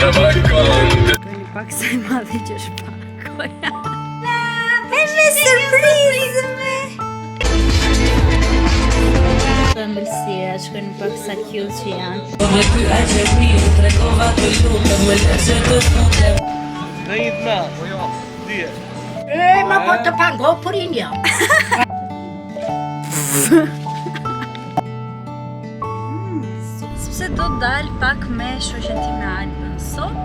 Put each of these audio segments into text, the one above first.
Kërni pak sa I madhe që shpakoja. E me surprizë me! Të ëmbëlsira, shkojnë pak sa cute që janë. Në një të me, po jo, dhije. Ma po të pago për inja. Sepse do dal pak me shoqen time Albën sot.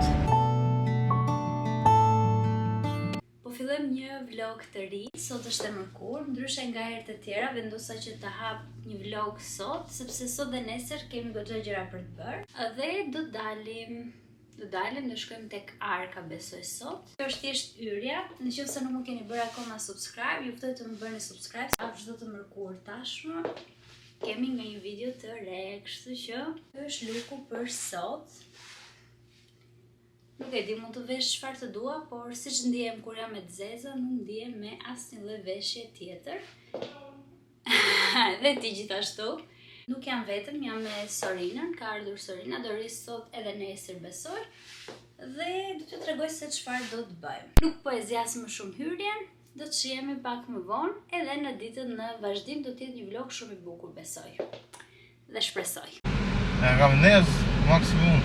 Po fillojmë një vlog të ri. Sot është e mërkurë, ndryshe nga herët e tjera vendosa që të hap një vlog sot, sepse sot dhe nesër kemi goxha gjëra për të bërë. Dhe do dalim, do shkojmë tek Arka besoj sot. Kjo është thjesht yrja. Nëse nuk më keni bërë akoma subscribe, ju ftoj të më bëni subscribe. Çdo të mërkurë tashmë kemi nga një video të re, kështu që kjo është looku për sot. Nuk e di, mund të vesh çfarë të dua, por siç ndihem kur jam me zeza, nuk ndihem me asnjë lloj veshje tjetër. Dhe ti gjithashtu. Nuk jam vetëm, jam me Sorinën, ka ardhur Sorina, do rri sot edhe nesër besoj. Dhe do t'ju tregoj se çfarë do të bëjmë. Nuk po e zjas më shumë hyrjen, do të shihemi pak më vonë, edhe në ditën në vazhdim do t'jetë një vlog shumë I bukur besoj. Dhe shpresoj. E kam nez, maksimum.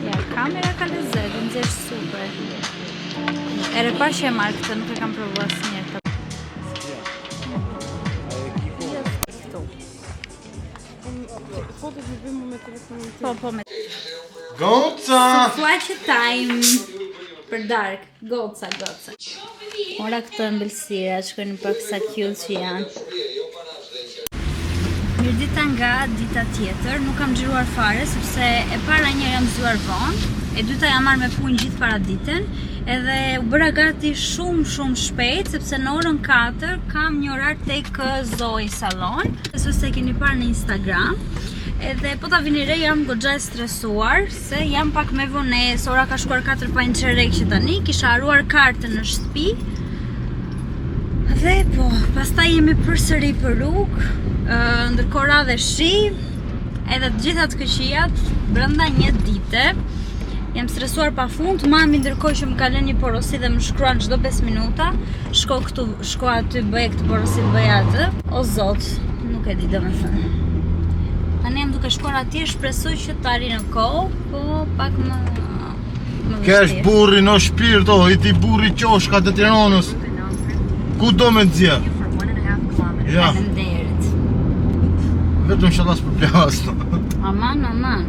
Ja, kamera ka lezet, nxesh super. Ere pa që e marrë këtë, nuk e kam provu asnjëherë. Fotot që bëjmë me telefonin tim. Po me Goca! flashe time për dark, goca. Ora këto ëmbëlsira, shkojnë pak sa cute që janë. Mirdita nga dita tjetër, nuk kam xhiruar fare sepse e para një jam zgjuar vonë, e dyta jam marrë me punë gjithë paraditën, edhe u bëra gati shumë shpejt sepse në orën 4 kam një orar tek Zoe Salon, se keni parë në Instagram. Edhe po ta vini re jam goxha e stresuar se jam pak me vonesë, ora ka shkuar 4 pa një çerek që tani kisha haruar kartën në shtëpi. Dhe po, pastaj jemi përsëri për rrugë, ndërkohë ra dhe shi, edhe të gjitha të këqijat brenda një dite. Jam stresuar pafund, mami ndërkohë që më ka lënë një porosi dhe më shkruan çdo 5 minuta, shko këtu, shko aty, bëj këtë porosi, bëj atë. O zot, nuk e di domethënë. Tani jam duke shkuar atje, shpresoj që të arri në kohë, po pak më Kesh burri në shpirto, I ti burri qoshka të Tiranës. Ku do me t'zje? Ja, Faleminderit. vetëm shallas për plas. Aman.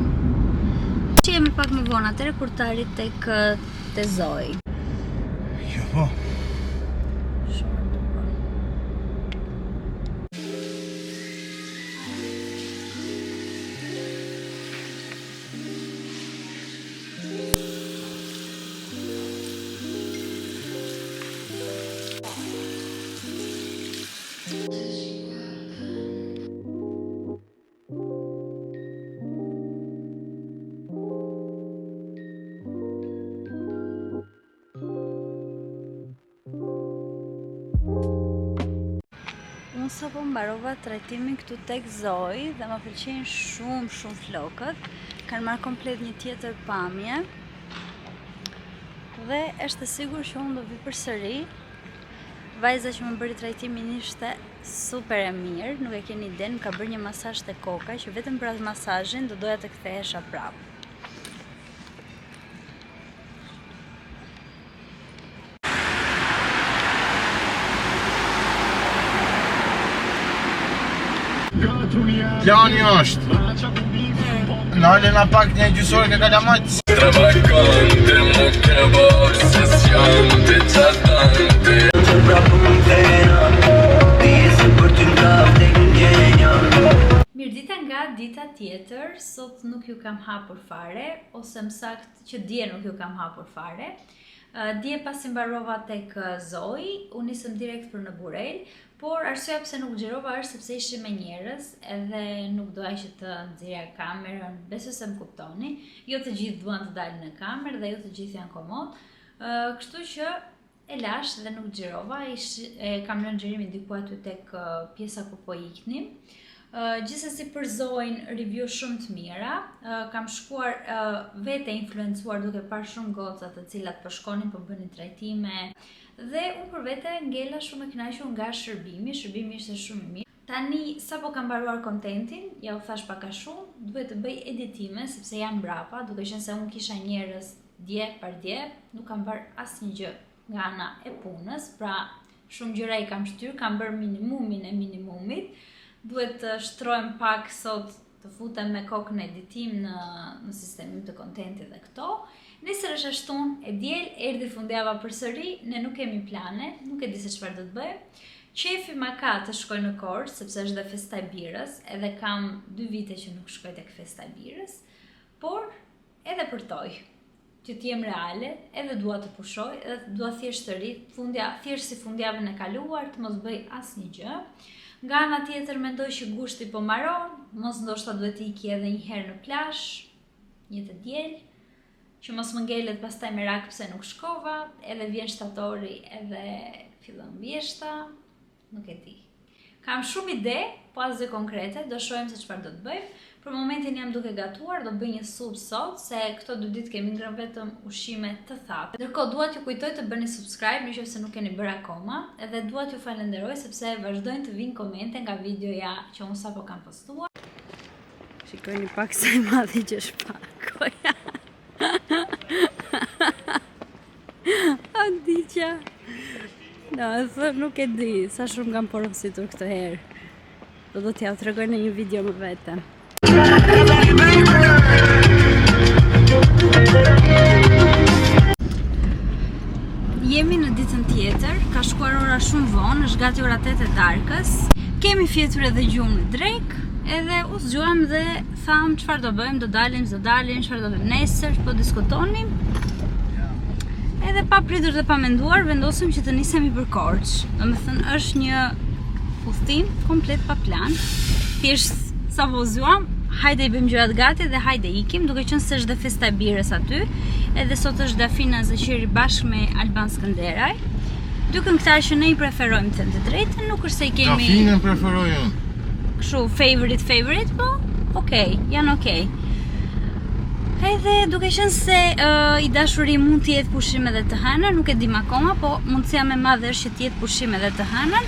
Që jemi pak më vonë atëre kur të arrit tek te Zoe. Jo, po. Unë sapo mbarova trajtimin këtu tek Zoe dhe më pëlqejnë shumë flokët. Kanë marrë komplet një tjetër pamje. Dhe është e sigurt që unë do vi përsëri. Vajza që më bëri trajtimin ishte super e mirë, nuk e keni ide, më ka bërë një masazh te koka që vetëm për atë masazhin do doja të kthehesha prapë. Plani është Nalena pak një gjysore ka kalamajt. Mirdita nga dita tjetër, sot nuk ju kam hapur fare, ose më saktë që dje nuk ju kam hapur fare. Dje pasi mbarova tek Zoi, unë nisëm direkt për në Burel, por arsyeja pse nuk xhirova është sepse ishim me njerëz edhe nuk doja që të nxjerrja kamerën, besoj se më kuptoni. Jo të gjithë duan të dalin në kamerë dhe jo të gjithë janë komod. Kështu që e lash dhe nuk xhirova, kam lënë xhirimin diku aty tek pjesa ku po iknim. Gjithsesi për Zoin review shumë të mira, kam shkuar vete influencuar duke parë shumë goca të cilat po shkonin po bënin trajtime dhe unë për vete ngela shumë e kënaqur nga shërbimi ishte shumë i mirë. Tani sapo kam mbaruar kontentin, ja u thash pak a shumë, duhet të bëj editime sepse jam mbrapa, duke qenë se unë kisha njerëz dje par dje, nuk kam bërë asnjë gjë nga ana e punës, pra shumë gjëra i kam shtyr, kam bërë minimumin e minimumit. Duhet të shtrojmë pak sot të futem me kokën e editim në sistemin të kontentit dhe këto. Nesër është shtun, e diel, erdhi fundjava përsëri, ne nuk kemi plane, nuk e di se çfarë do të bëjmë. Qefi ma ka të shkoj në Korçë, sepse është dhe festa e birës, edhe kam 2 vite që nuk shkoj tek festa e birës, por edhe përtoj që t'jem reale, edhe dua të pushoj, edhe dua thjesht të ri, thjesht si fundjavën e kaluar, të mos bëj asnjë gjë. Nga ana tjetër mendoj që gushti po mbaron, mos ndoshta duhet të iki edhe një herë në plazh, një të diel, që mos më ngelet pastaj merak pse nuk shkova, edhe vjen shtatori edhe fillon vjeshta, nuk e di. Kam shumë ide, po asgjë konkrete, do shohim se çfarë do të bëjmë. Për momentin jam duke gatuar, do bëj një supë sot, se këto 2 ditë kemi ngrënë vetëm ushqime të thata. Ndërkohë dua t'ju kujtoj të bëni subscribe nëse nuk keni bërë akoma, edhe dua t'ju falenderoj sepse vazhdojnë të vinë komente nga videoja që unë sapo kam postuar. Shikojni pak sa e madhe që shpakoja. Adiqa. No, nuk e di, sa shumë kam porositur këtë herë. Do t'ja tregoj në një video më vete. Jemi në ditën tjetër, ka shkuar ora shumë vonë, është gati ora 8 e darkës. Kemi fjetur edhe gjumë në drek, edhe u zgjuam dhe tham çfarë do bëjmë, do dalim, çfarë do bëjmë nesër, po diskutonim. Edhe pa pritur dhe pa menduar, vendosëm që të nisemi për Korçë. Domethënë është një udhtim komplet pa plan. Thjesht sa po zgjuam, hajde i bëjmë gjërat gati dhe hajde ikim, duke qenë se është dhe festa e birës aty, edhe sot është Dafina Zeqiri bashkë me Alban Skënderaj. 2 këngëtarë që ne i preferojmë të drejtën, nuk është se i kemi Dafinën preferojmë. Kështu favorite, po okej, janë okej. Edhe duke qenë se i dashuri mund të jetë pushim edhe të hënën, nuk e dim akoma, po mundësia më e madhe është që të jetë pushim edhe të hënën.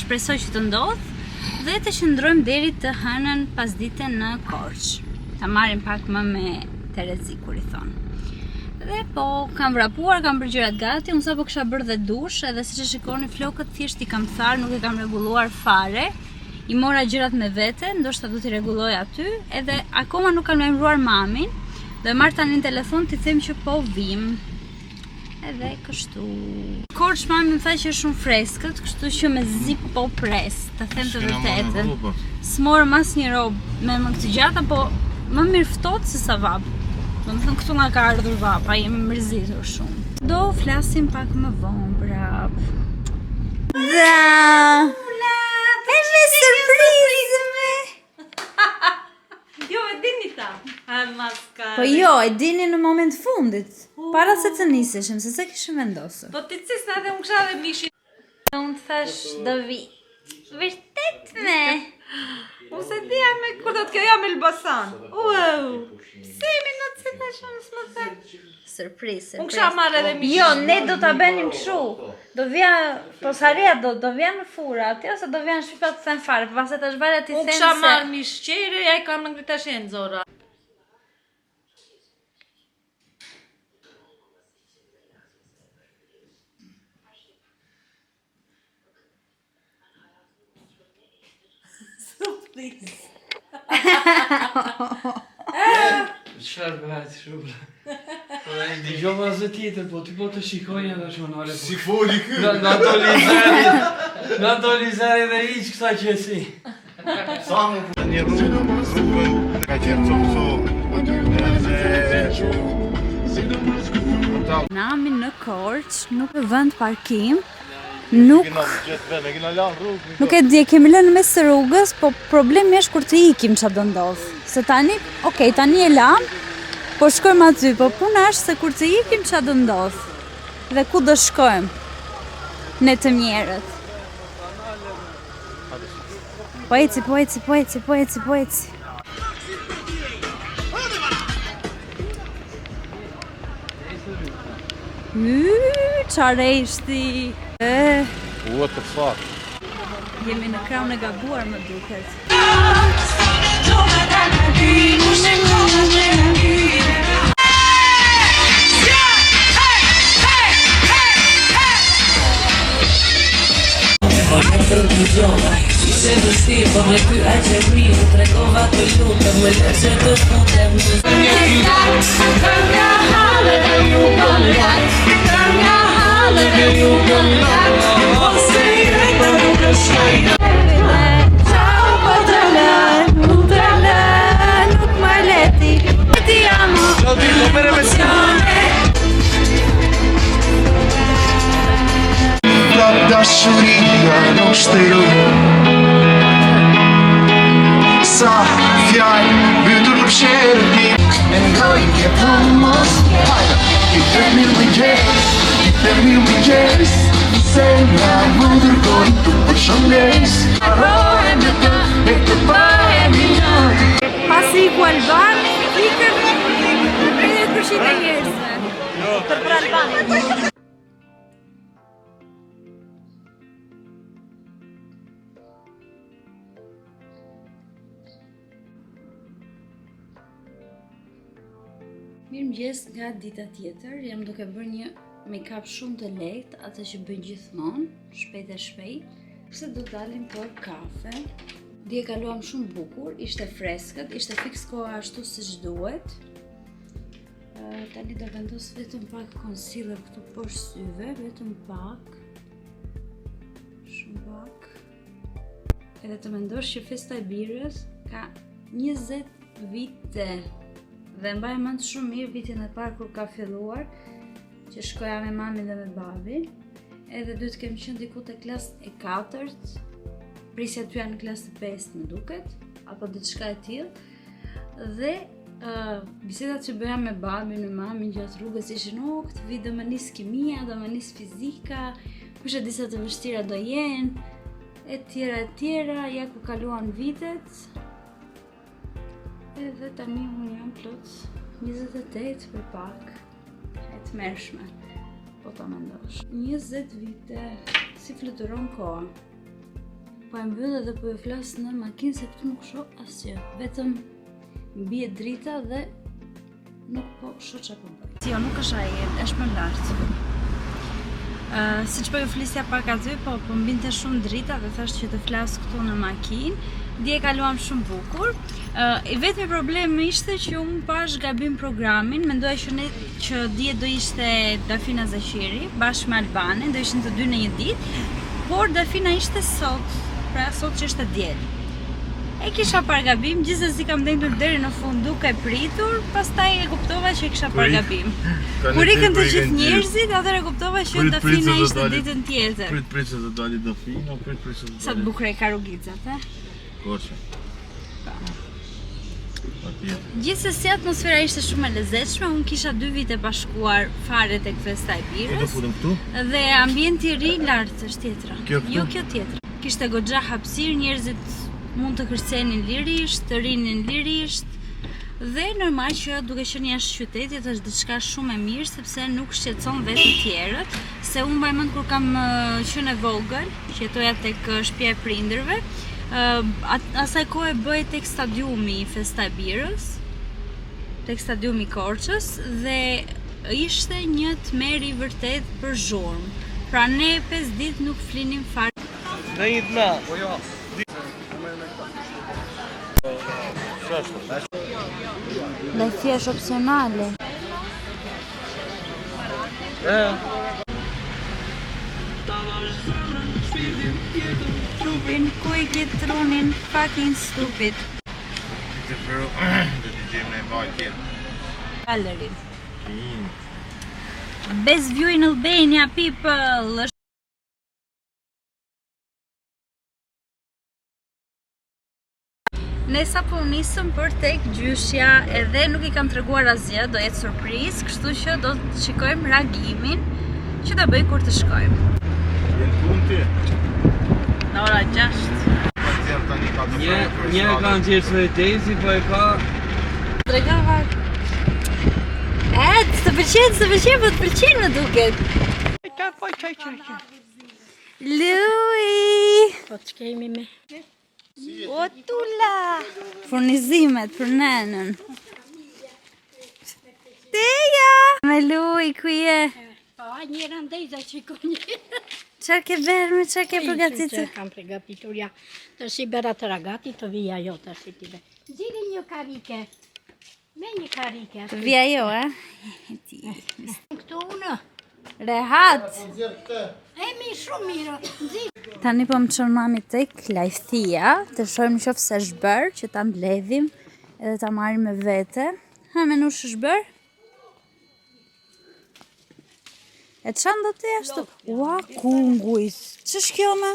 Shpresoj që të ndodhë. Dhe të qëndrojmë deri të hënën pasdite në Korçë. Ta marrim pak më me Terezi, kur i thonë. Dhe po, kam vrapuar, kam bërë gjërat gati, unë sapo kisha bërë dhe dush, edhe siç e shikoni flokët thjesht i kam tharë, nuk e kam rregulluar fare. I mora gjërat me vete, ndoshta do t'i rregulloj aty, edhe akoma nuk kam lajmëruar mamin. Do e marr tani në telefon t'i them që po vim. Edhe kështu. Korçë mami më tha që është shumë freskët, kështu që me zi po pres, të them të vërtetën. S'morëm asnjë robë me më të gjata, po më mirë ftohtë se sa vap. Domethënë këtu nga ka ardhur vapa, jemi mërzitur shumë. Do flasim pak më vonë, brap. Da! E me surprizë me! Jo, e dini ta. Po jo, e dini në moment fundit. Para se të niseshim, se se kishim vendosur. Po ti cisna edhe unë kisha dhe mishin. Unë të thash do vi. Vërtet me. Unë se dhja me kur do t'kjo jam Elbasan. Wow. Pse mi në të citë shumë s'më të surprise. Unë kisha marrë edhe mishin. Jo, ne do t'a benim këshu. Do vja, po saria do vja në fura, ati ose do vja në shpipa të thënë farë. Pas e të shbarja ti unë thënë se... kisha marrë mishqere, ja i kam në ngrita shenë zora. Çfarë bëhet shumë? Po ai dëgjova zë tjetër, po ti po të shikojnë edhe shumë ore. Si foli ky? Na do lizari dhe hiç kësa qesi. Sa më një rrugën ka qenë copso. Nami në Korç, nuk e vend parkim, nuk e di, kemi lënë në mes të rrugës, po problemi është kur të ikim çfarë do ndodh. Se tani, okay, tani e lam, po shkojmë aty, po puna është se kur të ikim çfarë do ndodh. Dhe ku do shkojmë? Ne të mjerët. Po eci. Çfarë ishti? What the fuck? Jemi në krahun e gabuar më duket. Dashuria nuk shtero Sa fjallë bytur në pësherëti Mendoj ke mos hajda Kitë mirë më gjes Se nga më dërgoj të përshëndes Arrojë me të bëhe minjoj Pasi ku Albani, ikëm 30% e njerëzve. Për Albani. Mirëmëngjes nga dita tjetër, jam duke bërë një make-up shumë të lehtë, atë që bëj gjithmonë, shpejt e shpejt. Pse do dalim për kafe. Dje kaluam shumë bukur, ishte freskët, ishte fiks koha ashtu siç duhet. Tani do vendos vetëm pak concealer këtu poshtë syve, vetëm pak. Shumë pak. Edhe të mendosh që festa e birës ka 20 vite. Dhe mbaj mend shumë mirë vitin e parë kur ka filluar, që shkoja me mamin dhe me babin. Edhe duhet kem qenë diku te klasë e 4-t, prisja ty janë në klasë të 5 më duket, apo diçka e tillë. Dhe bisedat që bëja me babin, me mamin gjatë rrugës ishin këtë vit do më nis kimia, do më nis fizika, kush e di sa të vështira do jenë, e tjera, ja ku kaluan vitet. Edhe tani unë jam plot 28 për pak, e të mërshme, po ta mendosh. 20 vite, si fluturon koha. Po e mbyll edhe po e flas në makinë se këtu nuk shoh asgjë, vetëm bie drita dhe nuk po shoh çfarë po bëj. Jo, nuk është ai, është më lart. Siç po ju flisja pak aty, po mbinte shumë drita dhe thash që të flas këtu në makinë. Dje kaluam shumë bukur. Vetëm problemi ishte që unë pash gabim programin, mendoja që dje do ishte Dafina Zaqiri bashkë me Albanin, do ishin të dy në një ditë, por Dafina ishte sot, pra sot që ishte diel. E kisha par gabim, gjithsesi kam dendur deri në fund duke pritur, pastaj e kuptova që kisha par gabim. Kur ikën të gjithë njerëzit, atëherë e kuptova që Dafina ishte ditën tjetër. Prit se do dali Dafina, prit se do dali. Sa të bukur e ka rrugicat, e? Koçë. Gjithsesi atmosfera ishte shumë e lezetshme, unë kisha 2 vite pa shkuar fare tek festa e birës. Do futem këtu? Dhe ambienti i ri lart është tjetra. Kjo tjetra. Kishte goxha hapësirë, njerëzit mund të kërcenin lirisht, të rinin lirisht. Dhe normal që duke qenë jashtë qytetit është diçka shumë e mirë sepse nuk shqetëson vetë të tjerët, se unë mbaj mend kur kam qenë e vogël, që jetoja tek shtëpia e prindërve, asaj kohë bëhej tek stadiumi i festa e birës, tek stadiumi i Korçës dhe ishte një tmerr i vërtet për zhurmë. Pra ne 5 ditë nuk flinim fare. Në një të me, po jo. Lajfia është opsionale. Trupin, ku I ke trunin, fucking stupid. Do t'i gjejmë në vaj tjetër. Galerin. Best view in Albania, people! Ne sa po nisëm për tek gjyshja edhe nuk I kam treguar asgjë, do jetë surprizë, kështu që do të shikojmë reagimin që do bëj kur të shkojmë. Në ora 6. Një kanë qërë së Daisy, po e ka... Tregava. Të pëlqen, po të pëlqen më duket. Lui! Po të kemi me. O tula! Furnizimet për nenën. Teja! Me Lui, ku je? Po, njëra ndejza që ku një. Qa ke verme, qa ke përgatitur? Kam përgatitur, ja. Të si bera të ragati, të vija jo të si t'i be. Gjiri një karike. Me një karike. Të vija jo, Këtu unë. Rehat! Mi shumë mirë. Tani po më qonë mami tek lajthia, të shojmë qofë se shbër, që ta mbledhim edhe ta marrim me vete. Ha, menush shbër? E qanë do të jashtu? Ua, kungujt. Që shkjo me?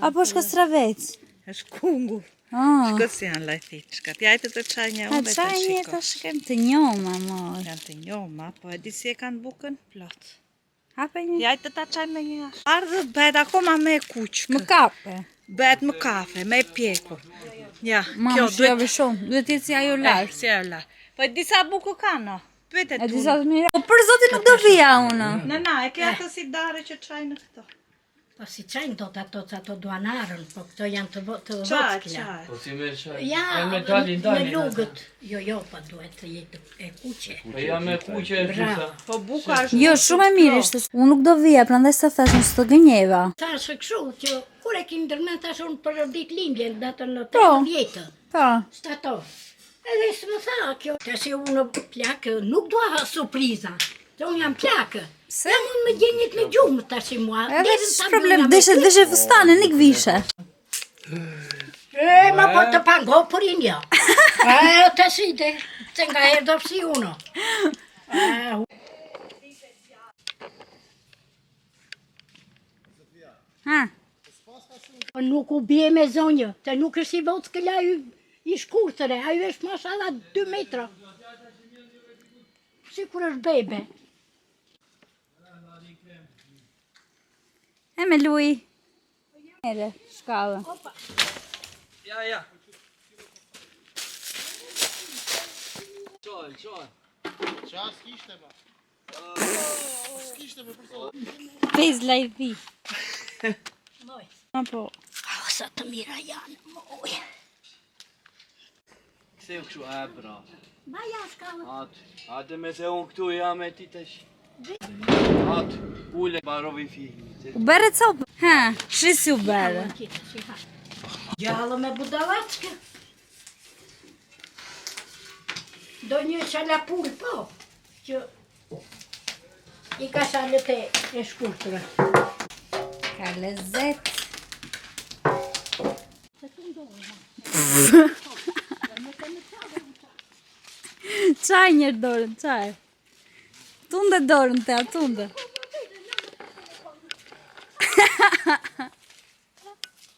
Apo shka stravec? është kungu. Ah. Shkës janë lajthit, shka t'jajtë të qaj një ume të qaj një të shkem të njoma, mor. Janë të njoma, po e di si e kanë bukën plot. Hape një? Jajtë të qaj me një ashtë. Ardhë bëhet akoma me kuqkë. Më kape. Bëhet më kafe, me pjekur. Ja, Mama, kjo shjove shumë. Duhet jetë si ajo lartë. Si ajo lartë. Po e disa buku kanë, pyet e E tu. disa të mira. Po për zotin nuk do vija unë. Na, e ke atë si dare që qaj në këto. Po si qajnë do të ato duanarën, po këto janë të Qaj, vockla. qaj. Po si me qaj. Ja, me dalin. me lugët. Jo, pa duhet të jetë e kuqe. Po ja me kuqe e fusa. Po buka është. Jo, shumë e mirë ishte. Unë nuk do vija, prandaj sa thash në së të gënjeva. Thashë kështu që kur e ki ndërmen tash unë për ditë lindjen datën në Po. 18. Po. Shtator. Edhe së më tha kjo, të si unë plakë, nuk dua surpriza. Të unë jam plakë. Se? E mund me gjenjit me gjumë të si mua. Edhe që problem, deshe fustane, nik vishe. Ma po të pango përin jo. Të si, të nga herë do si uno. Ha? Nuk u bje me zonjë, të nuk është si votë këlla i shkurtëre, ajo është mashallah 2 metra. Si kur është bebe. E me Lui. Ere, shkallë. Ja. Qaj. Qa s'kishte ma? S'kishte me përso. Pez lajvi. Moj. Apo. Sa të mira janë, moj. Kse u këshu e bra. Ba ja shkallë. Atë me se unë këtu jam e ti tash. Atë, ule barovi filmi. U bere copë? Ha, shisi u bere. Gjallë me budalačke. Do një shalapur, po, që I ka shalët e shkurtëve. Ka lezet. Qaj njërë dorën, qaj. Tunde dorën te, tunde.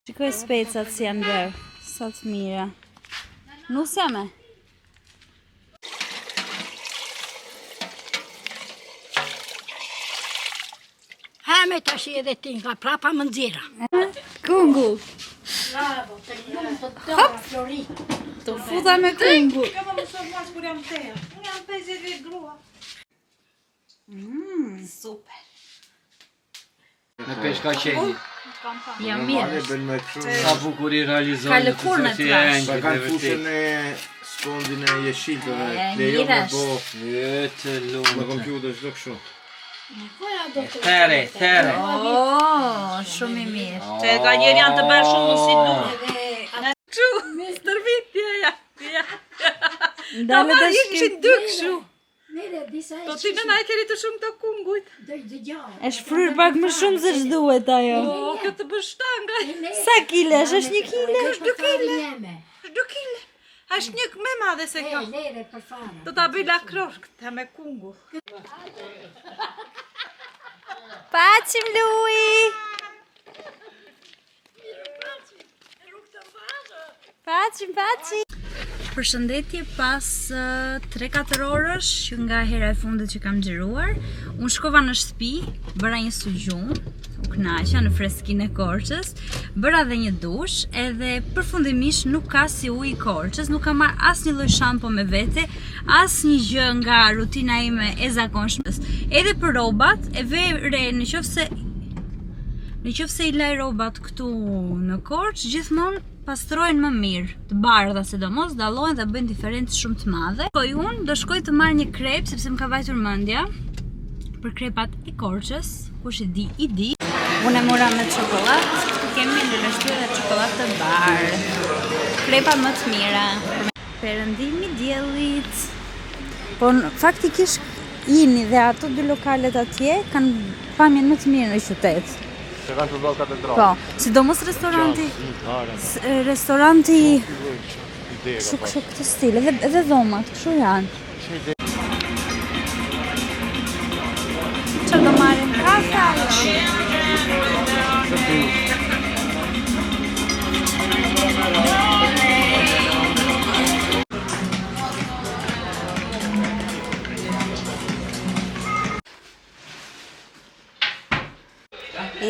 Shikoj specat si janë bërë, sa të mira. Nusja me. Hame tash edhe ti nga prapa më nxira. Kungu. Bravo, të gjumë të tëra, Flori. Të futa me kungu. Kjo më mësot mas kur jam teja. Unë jam 50 vjetë grua. Super. Me peshka qeni. Jam mirë. Sa bukur I realizohet. Ka lëkurën e trash. Pa kanë fushën e spondin e jeshiltëve. E, Lejo me mirash. bo Jetë me lumë. kompjuter çdo kështu. Tere. Shumë I mirë. Se ka njeri janë të bërë shumë si duhe. Qu, stërvit, ja. Ta Ndale marrë të ishë që dy këshu. Nere, disa e Po ti në na e keri të shumë të kungujt. dëgjau. e shfryr pak më shumë se ç'duhet ajo. O, kjo të bështanga. Sa kilesh? Është 1 kile? Është 2 kile. Është 2 kile. Është një më madhe se kjo. Lere për fare. Do ta bëj lakrosh këtë me kungull. Pacim Lui! Pacim. Përshëndetje pas 3-4 orësh që nga hera e fundit që kam xhiruar, unë shkova në shtëpi, bëra një sugjum, u kënaqa në freskinë e Korçës, bëra dhe një dush, edhe përfundimisht nuk ka si ujë i Korçës, nuk kam marr asnjë lloj shampo me vete, asnjë gjë nga rutina ime e zakonshme. Edhe për rrobat e vere, nëse i laj rrobat këtu në Korçë, gjithmonë pastrojnë më mirë, të bardha sidomos, dallohen dhe bëjnë diferencë shumë të madhe. Po unë do shkoj të marr një krep sepse më ka vajtur mendja për krepat e Korçës, kush i di. Unë e mora me çokoladë, kemi në rreshtje dhe çokoladë të bardhë. Krepat më të mira. Perëndimi i diellit. Po faktikisht jini dhe ato dy lokalet atje kanë pamjen më të mirë në qytet. Që kanë përballë katedralë. Po, sidomos restoranti kështu këtë stil, edhe dhomat, kështu janë. Që do marrim kafe?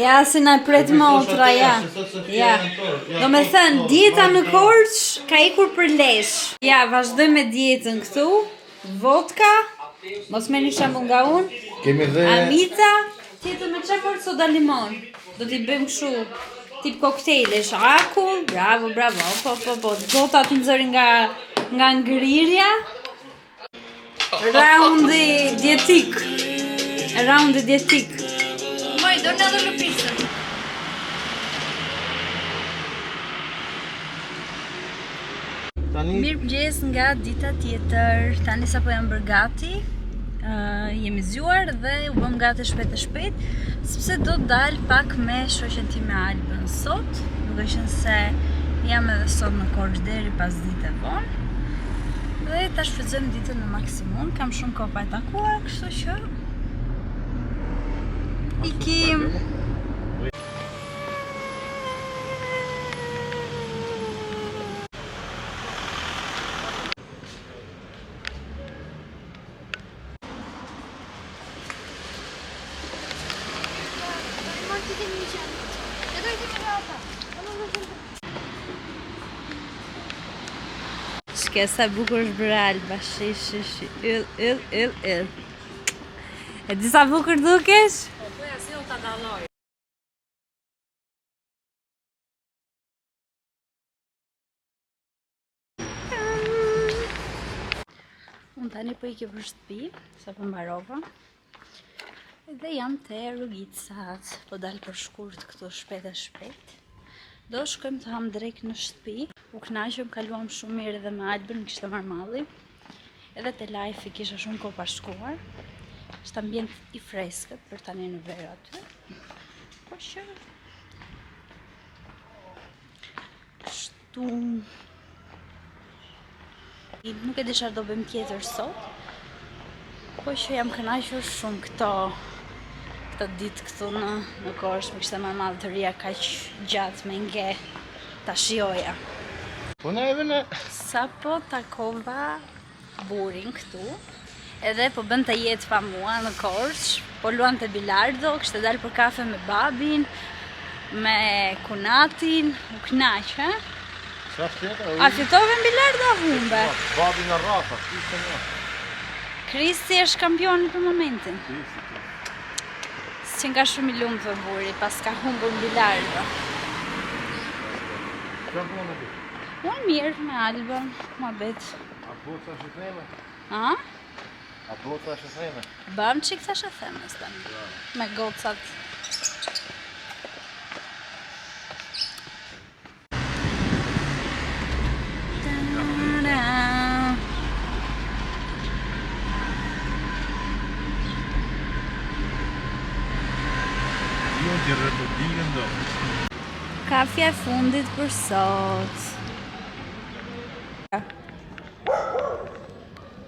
Ja, si na pret motra, ja. Do me thënë, dieta në Korçë ka ikur për lesh. Ja, vazhdoj me dietën këtu. Vodka, mos merrni shembull nga unë. Kemi dhe Amita, tjetër me çfarë fort soda limon. Do t'i bëjmë kështu, tip koktejlesh, akull, bravo. Po, gotat i nxori nga ngrirja. Raundi dietik. Moj, do në dhe në pizza. Mirëmëngjes nga dita tjetër. Tani sapo jam bërë gati. Jemi zgjuar dhe u bëm gati shpejt, sepse do të dal pak me shoqen time Albën sot, duke qenë se jam edhe sot në Korçë deri pas dite vonë. Dhe ta shfrytëzojmë ditën në maksimum. Kam shumë kohë pa takuar, kështu që ikim. Shke sa bukur është bërë Alba, yll. E di sa bukur dukesh? Unë tani po ikë për shtëpi, sa po mbarova. Dhe jam te rrugicat, po dal për shkurt këtu shpejt. Do shkojmë të ham drejt në shtëpi. U kënaqëm, kaluam shumë mirë edhe me Albën, kishte marrë malli. Edhe te live kisha shumë kohë pa shkuar. Është ambient i freskët për tani në verë aty. Po që kështu. Nuk e di çfarë do bëjmë tjetër sot. Po që jam kënaqur shumë këtë ditë këtu në Korçë, më kishte marrë malli të rria kaq gjatë me nge ta shijoja. Po ne Sapo takova burin këtu, edhe po bënte jetë pa mua në Korçë, po luante bilardo, kishte dalë për kafe me babin, me kunatin, u kënaqë, A fitove në bilardo a humbe? Babi në Rafa, Kristi një. Kristi është kampioni për momentin. Që nga shumë i lumë të buri, pas ka humbur në bilardo. Që punë në ti? Unë mirë me Albën, ma betë. A boca është theme? A? A boca është theme? Bëm që këta është theme, stëmë. Me gocat. Kafja e fundit për sot.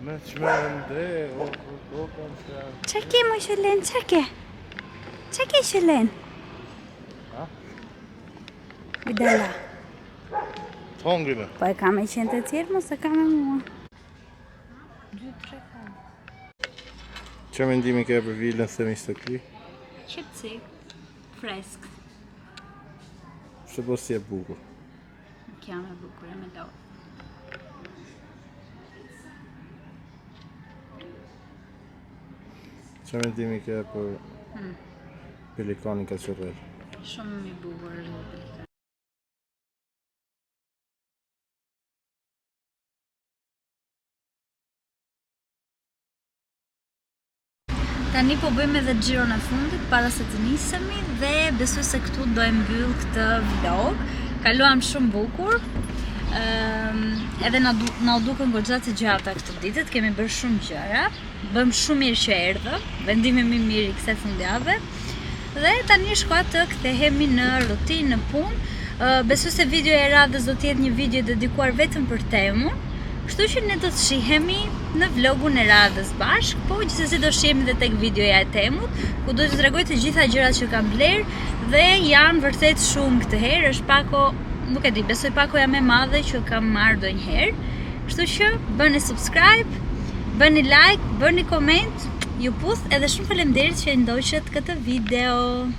Me çmende, o kokën se. Qa ke më Shelen, qa ke? Qa ke Shelen? Ha? Gdela. Hungry me. Po e ka me qenë të tjerë, mos e ka me mua. Çfarë mendimi ke për vilën Themistokli? Qepsi, fresk. Se po si e bukur. Kja me bukur e me lo. Çfarë mendimi ke për pelikanin kaçurrel? Shumë i bukur është dhe pelikan. Tani po bëjmë edhe xhiron e fundit para se të nisemi dhe besoj se këtu do e mbyll këtë vlog. Kaluam shumë bukur. Edhe na u dukën goxha të gjata këtë ditët, kemi bërë shumë gjëra. Bëm shumë mirë që erdhëm, vendimi më i mirë i kësaj fundjavë. Dhe tani është koha të kthehemi në rutinë, në punë. Besoj se videoja e radhës do të jetë një video dedikuar vetëm për temën. Kështu që ne do të shihemi në vlogun e radhës bashk, po gjithsesi do shihemi edhe tek videoja e temut, ku do t'ju tregoj të gjitha gjërat që kam bler dhe janë vërtet shumë këtë herë, është pako, nuk e di, besoj pakoja më e madhe që kam marrë ndonjëherë. Kështu që bëni subscribe, bëni like, bëni comment, ju puth edhe shumë faleminderit që ndoqët këtë video.